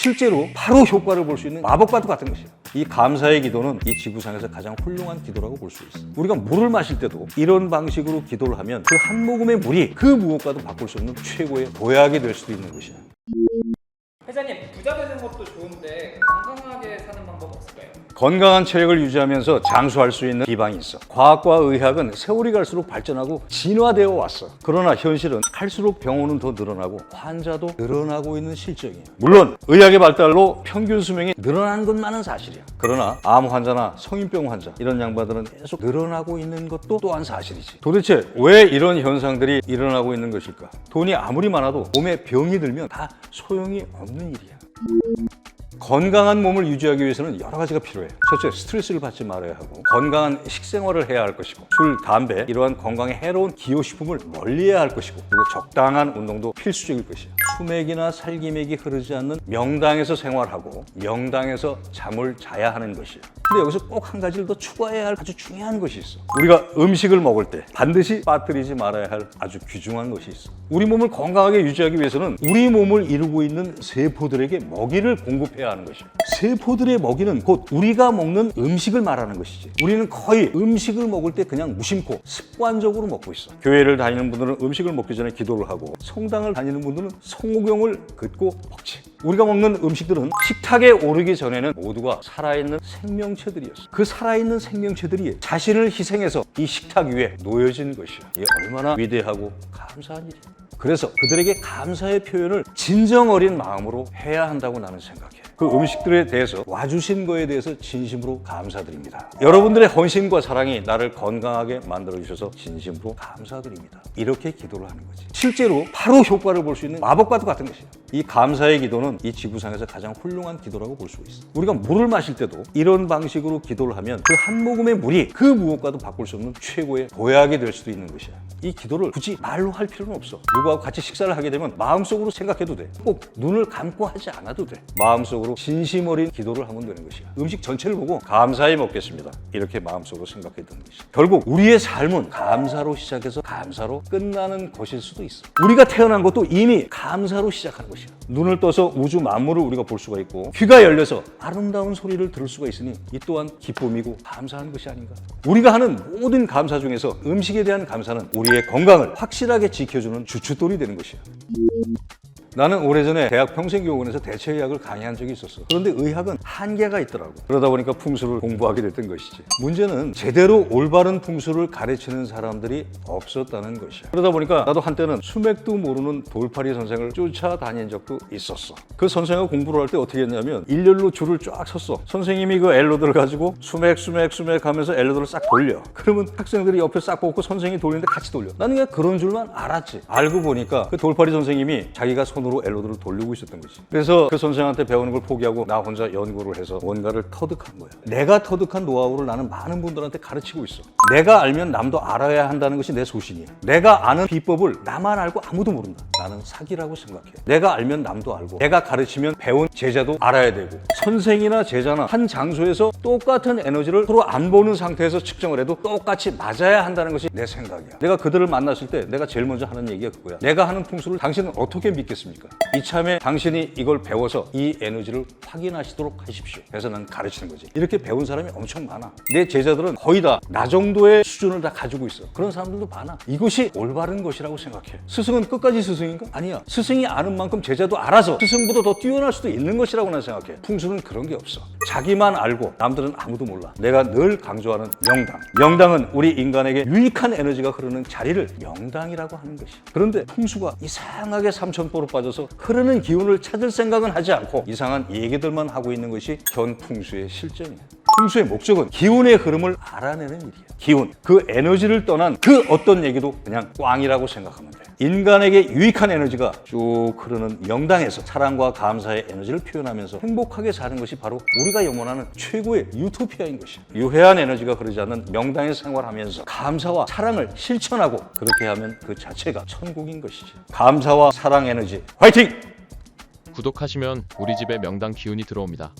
실제로 바로 효과를 볼 수 있는 마법과도 같은 것이야. 이 감사의 기도는 이 지구상에서 가장 훌륭한 기도라고 볼 수 있어. 우리가 물을 마실 때도 이런 방식으로 기도를 하면 그 한 모금의 물이 그 무엇과도 바꿀 수 없는 최고의 보약이 될 수도 있는 것이야. 회장님, 부자 되는 것도 좋은데 건강하게 사는 방법 없을까요? 건강한 체력을 유지하면서 장수할 수 있는 기반이 있어. 과학과 의학은 세월이 갈수록 발전하고 진화되어 왔어. 그러나 현실은 갈수록 병원은 더 늘어나고 환자도 늘어나고 있는 실정이야. 물론 의학의 발달로 평균 수명이 늘어나는 것만은 사실이야. 그러나 암 환자나 성인병 환자 이런 양반들은 계속 늘어나고 있는 것도 또한 사실이지. 도대체 왜 이런 현상들이 일어나고 있는 것일까? 돈이 아무리 많아도 몸에 병이 들면 다 소용이 없는 일이야. 건강한 몸을 유지하기 위해서는 여러 가지가 필요해. 첫째, 스트레스를 받지 말아야 하고 건강한 식생활을 해야 할 것이고 술, 담배 이러한 건강에 해로운 기호식품을 멀리해야 할 것이고 그리고 적당한 운동도 필수적일 것이야. 수맥이나 살기맥이 흐르지 않는 명당에서 생활하고 명당에서 잠을 자야 하는 것이야. 근데 여기서 꼭 한 가지를 더 추가해야 할 아주 중요한 것이 있어. 우리가 음식을 먹을 때 반드시 빠뜨리지 말아야 할 아주 귀중한 것이 있어. 우리 몸을 건강하게 유지하기 위해서는 우리 몸을 이루고 있는 세포들에게 먹이를 공급해야 하는 것이야. 세포들의 먹이는 곧 우리가 먹는 음식을 말하는 것이지. 우리는 거의 음식을 먹을 때 그냥 무심코 습관적으로 먹고 있어. 교회를 다니는 분들은 음식을 먹기 전에 기도를 하고 성당을 다니는 분들은 성경을 긋고 먹지. 우리가 먹는 음식들은 식탁에 오르기 전에는 모두가 살아있는 생명체들이었어. 그 살아있는 생명체들이 자신을 희생해서 이 식탁 위에 놓여진 것이야. 이게 얼마나 위대하고 감사한 일이야. 그래서 그들에게 감사의 표현을 진정 어린 마음으로 해야 한다고 나는 생각해. 그 음식들에 대해서 와주신 거에 대해서 진심으로 감사드립니다. 여러분들의 헌신과 사랑이 나를 건강하게 만들어주셔서 진심으로 감사드립니다. 이렇게 기도를 하는 거지. 실제로 바로 효과를 볼 수 있는 마법과도 같은 것이야. 이 감사의 기도는 이 지구상에서 가장 훌륭한 기도라고 볼 수 있어. 우리가 물을 마실 때도 이런 방식으로 기도를 하면 그 한 모금의 물이 그 무엇과도 바꿀 수 없는 최고의 보약이 될 수도 있는 것이야. 이 기도를 굳이 말로 할 필요는 없어. 누구하고 같이 식사를 하게 되면 마음속으로 생각해도 돼. 꼭 눈을 감고 하지 않아도 돼. 마음속으로 진심 어린 기도를 하면 되는 것이야. 음식 전체를 보고 감사히 먹겠습니다. 이렇게 마음속으로 생각했던 것이야. 결국 우리의 삶은 감사로 시작해서 감사로 끝나는 것일 수도 있어. 우리가 태어난 것도 이미 감사로 시작하는 것이야. 눈을 떠서 우주 만물을 우리가 볼 수가 있고 귀가 열려서 아름다운 소리를 들을 수가 있으니 이 또한 기쁨이고 감사한 것이 아닌가. 우리가 하는 모든 감사 중에서 음식에 대한 감사는 우리의 건강을 확실하게 지켜주는 주춧돌이 되는 것이야. 나는 오래전에 대학 평생교원에서 대체의학을 강의한 적이 있었어. 그런데 의학은 한계가 있더라고. 그러다 보니까 풍수를 공부하게 됐던 것이지. 문제는 제대로 올바른 풍수를 가르치는 사람들이 없었다는 것이야. 그러다 보니까 나도 한때는 수맥도 모르는 돌팔이 선생을 쫓아다닌 적도 있었어. 그 선생하고 공부를 할 때 어떻게 했냐면 일렬로 줄을 쫙 섰어. 선생님이 그 엘로드를 가지고 수맥 하면서 엘로드를 싹 돌려. 그러면 학생들이 옆에 싹 보고 선생님이 돌리는데 같이 돌려. 나는 그냥 그런 줄만 알았지. 알고 보니까 그 돌팔이 선생님이 자기가 손으로 엘로드를 돌리고 있었던 거지. 그래서 그 선생한테 배우는 걸 포기하고 나 혼자 연구를 해서 뭔가를 터득한 거야. 내가 터득한 노하우를 나는 많은 분들한테 가르치고 있어. 내가 알면 남도 알아야 한다는 것이 내 소신이야. 내가 아는 비법을 나만 알고 아무도 모른다. 나는 사기라고 생각해. 내가 알면 남도 알고 내가 가르치면 배운 제자도 알아야 되고 선생이나 제자나 한 장소에서 똑같은 에너지를 서로 안 보는 상태에서 측정을 해도 똑같이 맞아야 한다는 것이 내 생각이야. 내가 그들을 만났을 때 내가 제일 먼저 하는 얘기가 그거야. 내가 하는 풍수를 당신은 어떻게 믿겠습니까? 이참에 당신이 이걸 배워서 이 에너지를 확인하시도록 하십시오. 그래서 난 가르치는 거지. 이렇게 배운 사람이 엄청 많아. 내 제자들은 거의 다 나 정도의 수준을 다 가지고 있어. 그런 사람들도 많아. 이것이 올바른 것이라고 생각해. 스승은 끝까지 스승인가? 아니야. 스승이 아는 만큼 제자도 알아서 스승보다 더 뛰어날 수도 있는 것이라고 난 생각해. 풍수는 그런 게 없어. 자기만 알고 남들은 아무도 몰라. 내가 늘 강조하는 명당. 명당은 우리 인간에게 유익한 에너지가 흐르는 자리를 명당이라고 하는 것이야. 그런데 풍수가 이상하게 삼천포로 빠져서 흐르는 기운을 찾을 생각은 하지 않고 이상한 얘기들만 하고 있는 것이 현 풍수의 실정이야. 풍수의 목적은 기운의 흐름을 알아내는 일이야. 기운, 그 에너지를 떠난 그 어떤 얘기도 그냥 꽝이라고 생각하면 돼. 인간에게 유익한 에너지가 쭉 흐르는 명당에서 사랑과 감사의 에너지를 표현하면서 행복하게 사는 것이 바로 우리가 염원하는 최고의 유토피아인 것이야. 유해한 에너지가 흐르지 않는 명당에서 생활하면서 감사와 사랑을 실천하고 그렇게 하면 그 자체가 천국인 것이지. 감사와 사랑 에너지 화이팅! 구독하시면 우리 집에 명당 기운이 들어옵니다.